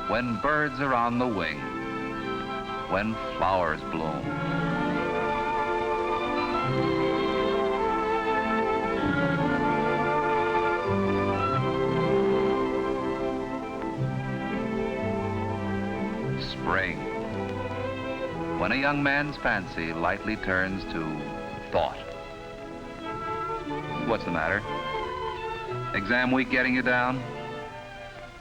when birds are on the wing, when flowers bloom. Spring, when a young man's fancy lightly turns to thought. What's the matter? Exam week getting you down?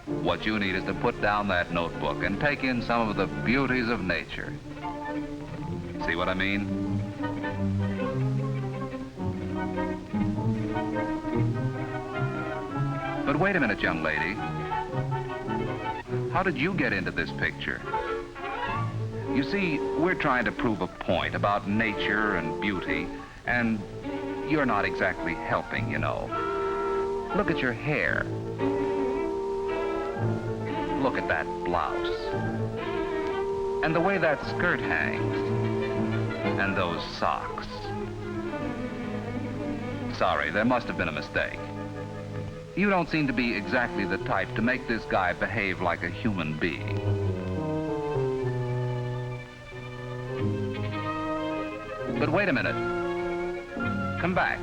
What you need is to put down that notebook and take in some of the beauties of nature. See what I mean? But wait a minute, young lady. How did you get into this picture? You see, we're trying to prove a point about nature and beauty, and you're not exactly helping, you know. Look at your hair. Look at that blouse. And the way that skirt hangs. And those socks. Sorry, there must have been a mistake. You don't seem to be exactly the type to make this guy behave like a human being. But wait a minute. Come back.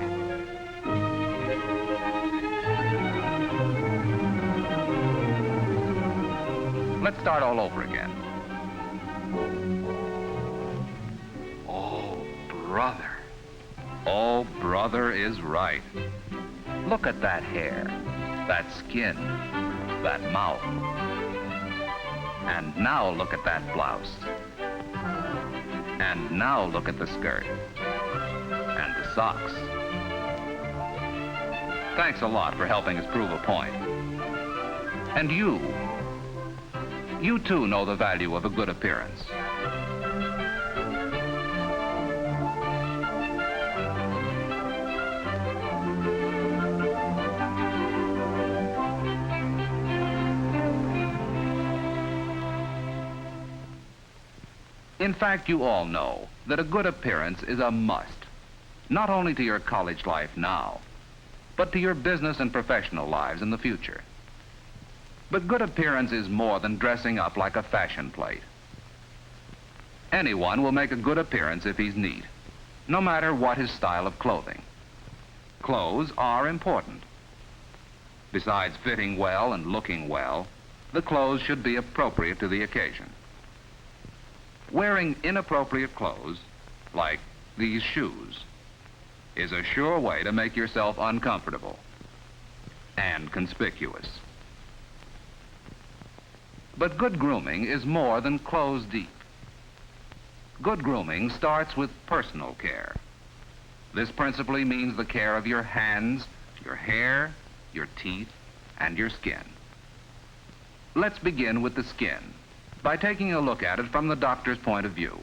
Let's start all over again. Oh, brother. Oh, brother is right. Look at that hair, that skin, that mouth. And now look at that blouse. And now look at the skirt. And the socks. Thanks a lot for helping us prove a point. And you too know the value of a good appearance. In fact, you all know that a good appearance is a must, not only to your college life now, but to your business and professional lives in the future. But good appearance is more than dressing up like a fashion plate. Anyone will make a good appearance if he's neat, no matter what his style of clothing. Clothes are important. Besides fitting well and looking well, the clothes should be appropriate to the occasion. Wearing inappropriate clothes, like these shoes, is a sure way to make yourself uncomfortable and conspicuous. But good grooming is more than clothes deep. Good grooming starts with personal care. This principally means the care of your hands, your hair, your teeth, and your skin. Let's begin with the skin by taking a look at it from the doctor's point of view.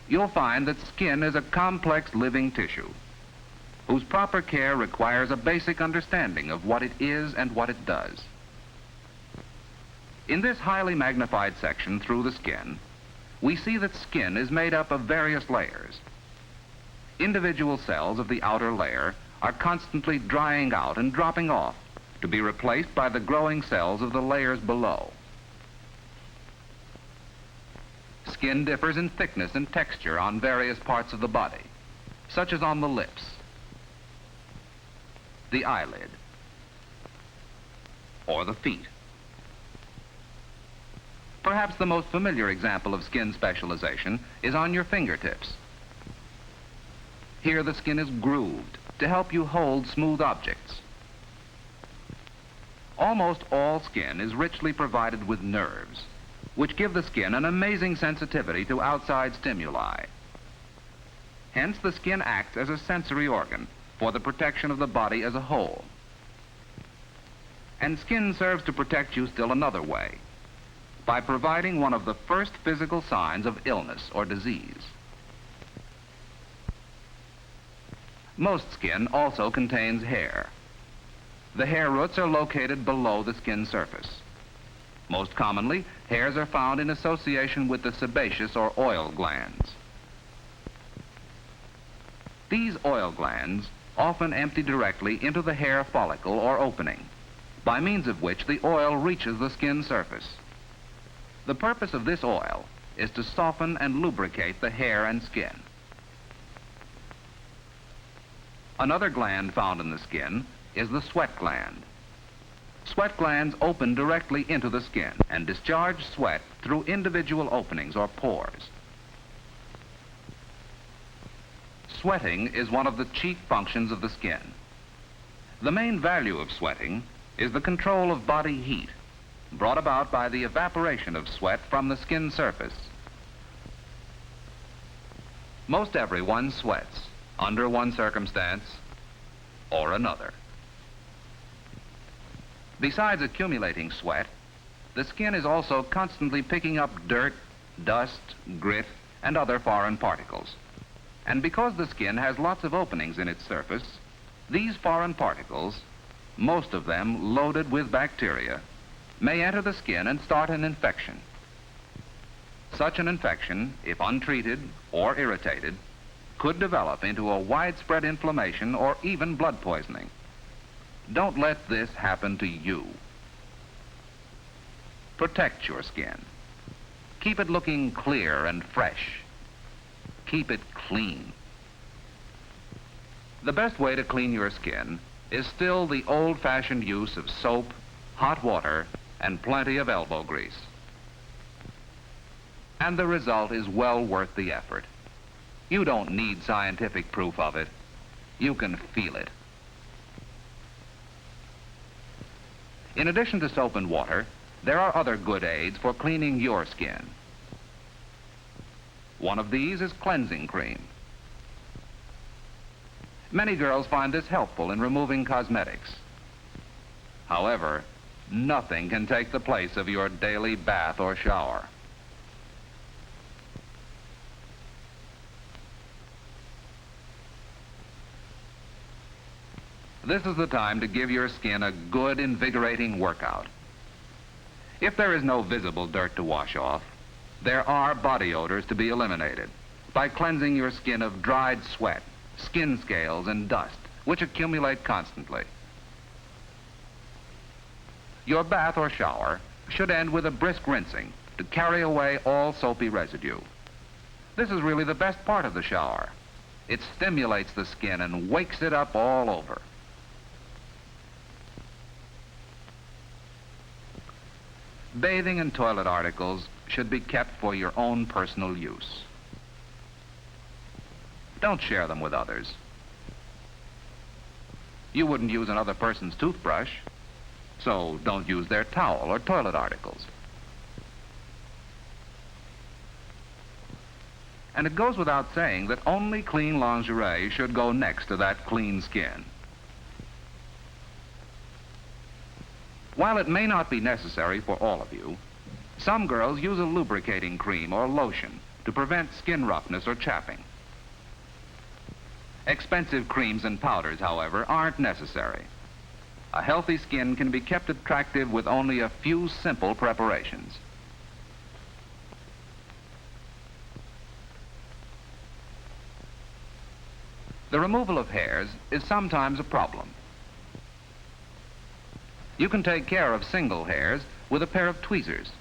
You'll find that skin is a complex living tissue whose proper care requires a basic understanding of what it is and what it does. In this highly magnified section through the skin, we see that skin is made up of various layers. Individual cells of the outer layer are constantly drying out and dropping off to be replaced by the growing cells of the layers below. Skin differs in thickness and texture on various parts of the body, such as on the lips, the eyelid, or the feet. Perhaps the most familiar example of skin specialization is on your fingertips. Here the skin is grooved to help you hold smooth objects. Almost all skin is richly provided with nerves, which give the skin an amazing sensitivity to outside stimuli. Hence, the skin acts as a sensory organ for the protection of the body as a whole. And skin serves to protect you still another way, by providing one of the first physical signs of illness or disease. Most skin also contains hair. The hair roots are located below the skin surface. Most commonly, hairs are found in association with the sebaceous or oil glands. These oil glands often empty directly into the hair follicle or opening, by means of which the oil reaches the skin surface. The purpose of this oil is to soften and lubricate the hair and skin. Another gland found in the skin is the sweat gland. Sweat glands open directly into the skin and discharge sweat through individual openings or pores. Sweating is one of the chief functions of the skin. The main value of sweating is the control of body heat, brought about by the evaporation of sweat from the skin surface. Most everyone sweats under one circumstance or another. Besides accumulating sweat, the skin is also constantly picking up dirt, dust, grit, and other foreign particles. And because the skin has lots of openings in its surface, these foreign particles, most of them loaded with bacteria, may enter the skin and start an infection. Such an infection, if untreated or irritated, could develop into a widespread inflammation or even blood poisoning. Don't let this happen to you. Protect your skin. Keep it looking clear and fresh. Keep it clean. The best way to clean your skin is still the old-fashioned use of soap, hot water, and plenty of elbow grease. And the result is well worth the effort. You don't need scientific proof of it. You can feel it. In addition to soap and water, there are other good aids for cleaning your skin. One of these is cleansing cream. Many girls find this helpful in removing cosmetics. However, nothing can take the place of your daily bath or shower. This is the time to give your skin a good, invigorating workout. If there is no visible dirt to wash off, there are body odors to be eliminated by cleansing your skin of dried sweat, skin scales, and dust, which accumulate constantly. Your bath or shower should end with a brisk rinsing to carry away all soapy residue. This is really the best part of the shower. It stimulates the skin and wakes it up all over. Bathing and toilet articles should be kept for your own personal use. Don't share them with others. You wouldn't use another person's toothbrush, so don't use their towel or toilet articles. And it goes without saying that only clean lingerie should go next to that clean skin. While it may not be necessary for all of you, some girls use a lubricating cream or lotion to prevent skin roughness or chapping. Expensive creams and powders, however, aren't necessary. A healthy skin can be kept attractive with only a few simple preparations. The removal of hairs is sometimes a problem. You can take care of single hairs with a pair of tweezers.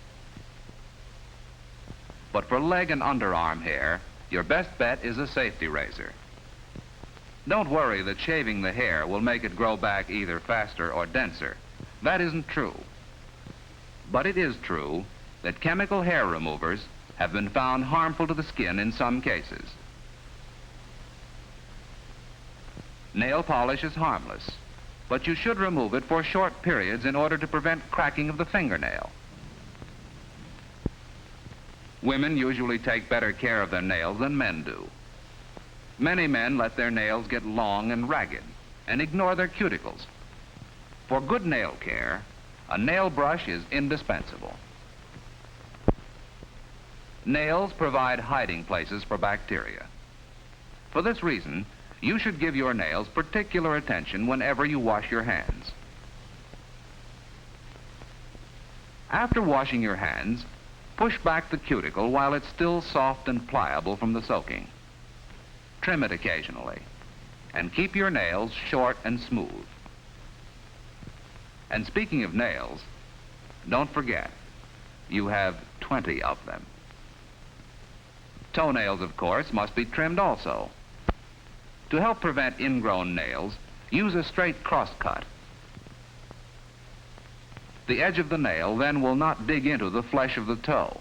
But for leg and underarm hair, your best bet is a safety razor. Don't worry that shaving the hair will make it grow back either faster or denser. That isn't true. But it is true that chemical hair removers have been found harmful to the skin in some cases. Nail polish is harmless, but you should remove it for short periods in order to prevent cracking of the fingernail. Women usually take better care of their nails than men do. Many men let their nails get long and ragged and ignore their cuticles. For good nail care, a nail brush is indispensable. Nails provide hiding places for bacteria. For this reason, you should give your nails particular attention whenever you wash your hands. After washing your hands, push back the cuticle while it's still soft and pliable from the soaking. Trim it occasionally, and keep your nails short and smooth. And speaking of nails, don't forget, you have 20 of them. Toenails, of course, must be trimmed also. To help prevent ingrown nails, use a straight cross-cut. The edge of the nail then will not dig into the flesh of the toe.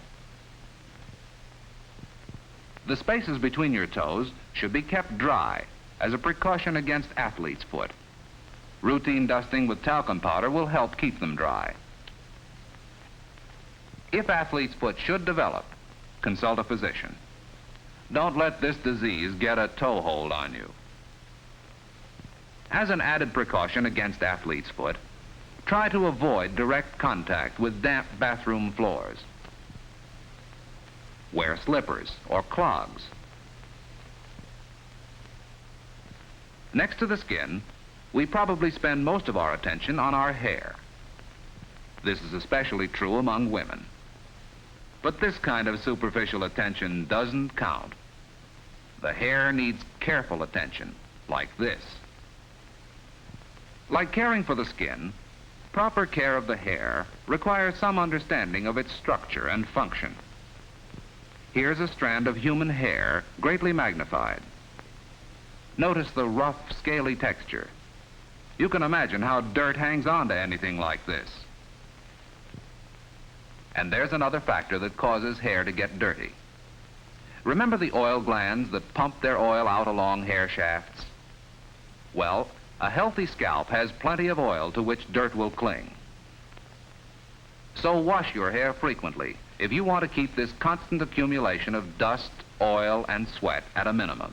The spaces between your toes should be kept dry as a precaution against athlete's foot. Routine dusting with talcum powder will help keep them dry. If athlete's foot should develop, consult a physician. Don't let this disease get a toehold on you. As an added precaution against athlete's foot, try to avoid direct contact with damp bathroom floors. Wear slippers or clogs. Next to the skin, we probably spend most of our attention on our hair. This is especially true among women. But this kind of superficial attention doesn't count. The hair needs careful attention, like this. Like caring for the skin, proper care of the hair requires some understanding of its structure and function. Here's a strand of human hair greatly magnified. Notice the rough, scaly texture. You can imagine how dirt hangs on to anything like this. And there's another factor that causes hair to get dirty. Remember the oil glands that pump their oil out along hair shafts? Well, a healthy scalp has plenty of oil to which dirt will cling. So wash your hair frequently if you want to keep this constant accumulation of dust, oil, and sweat at a minimum.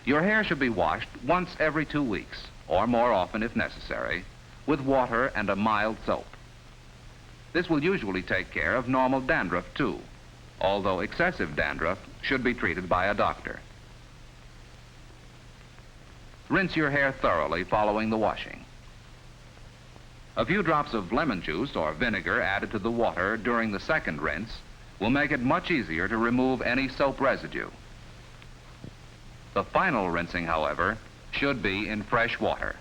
Your hair should be washed once every 2 weeks, or more often if necessary, with water and a mild soap. This will usually take care of normal dandruff too, although excessive dandruff should be treated by a doctor. Rinse your hair thoroughly following the washing. A few drops of lemon juice or vinegar added to the water during the second rinse will make it much easier to remove any soap residue. The final rinsing, however, should be in fresh water.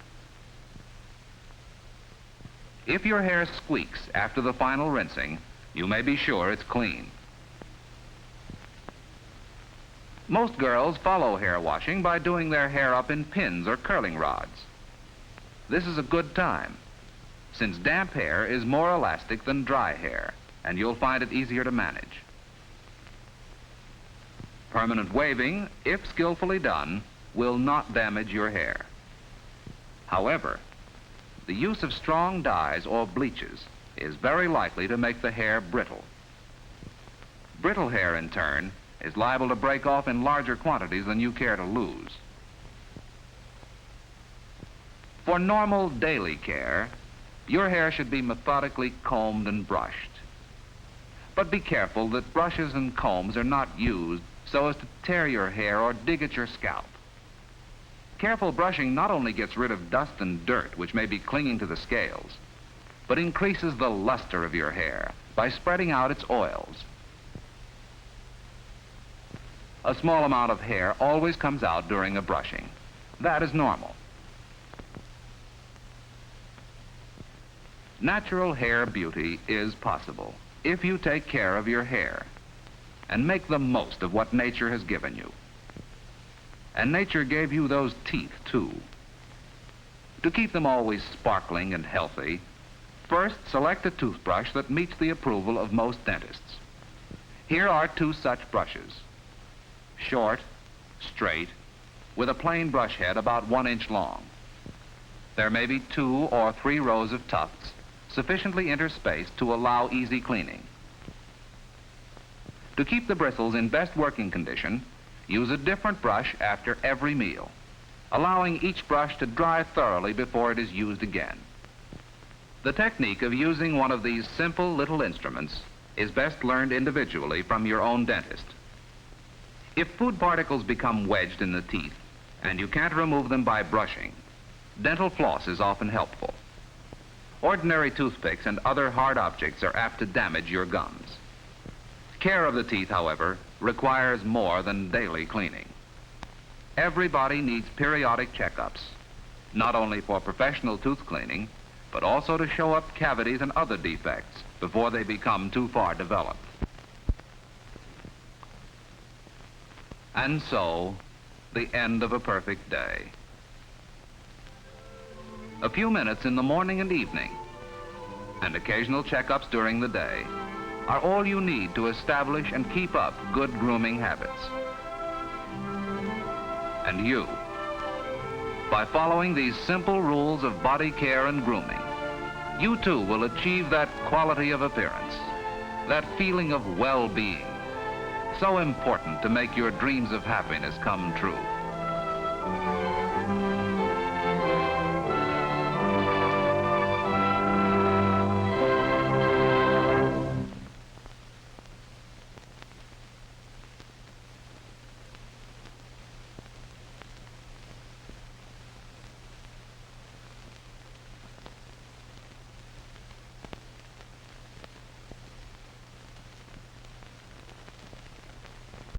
If your hair squeaks after the final rinsing, you may be sure it's clean. Most girls follow hair washing by doing their hair up in pins or curling rods. This is a good time, since damp hair is more elastic than dry hair, and you'll find it easier to manage. Permanent waving, if skillfully done, will not damage your hair. However, the use of strong dyes or bleaches is very likely to make the hair brittle. Brittle hair, in turn, is liable to break off in larger quantities than you care to lose. For normal daily care, your hair should be methodically combed and brushed. But be careful that brushes and combs are not used so as to tear your hair or dig at your scalp. Careful brushing not only gets rid of dust and dirt which may be clinging to the scales, but increases the luster of your hair by spreading out its oils. A small amount of hair always comes out during a brushing. That is normal. Natural hair beauty is possible if you take care of your hair and make the most of what nature has given you. And nature gave you those teeth, too. To keep them always sparkling and healthy, first select a toothbrush that meets the approval of most dentists. Here are 2 such brushes. Short, straight, with a plain brush head about 1 inch long. There may be 2 or 3 rows of tufts sufficiently interspaced to allow easy cleaning. To keep the bristles in best working condition, use a different brush after every meal, allowing each brush to dry thoroughly before it is used again. The technique of using one of these simple little instruments is best learned individually from your own dentist. If food particles become wedged in the teeth and you can't remove them by brushing, dental floss is often helpful. Ordinary toothpicks and other hard objects are apt to damage your gums. Care of the teeth, however, requires more than daily cleaning. Everybody needs periodic checkups, not only for professional tooth cleaning, but also to show up cavities and other defects before they become too far developed. And so, the end of a perfect day. A few minutes in the morning and evening, and occasional checkups during the day, are all you need to establish and keep up good grooming habits. And you, by following these simple rules of body care and grooming, you too will achieve that quality of appearance, that feeling of well-being, so important to make your dreams of happiness come true.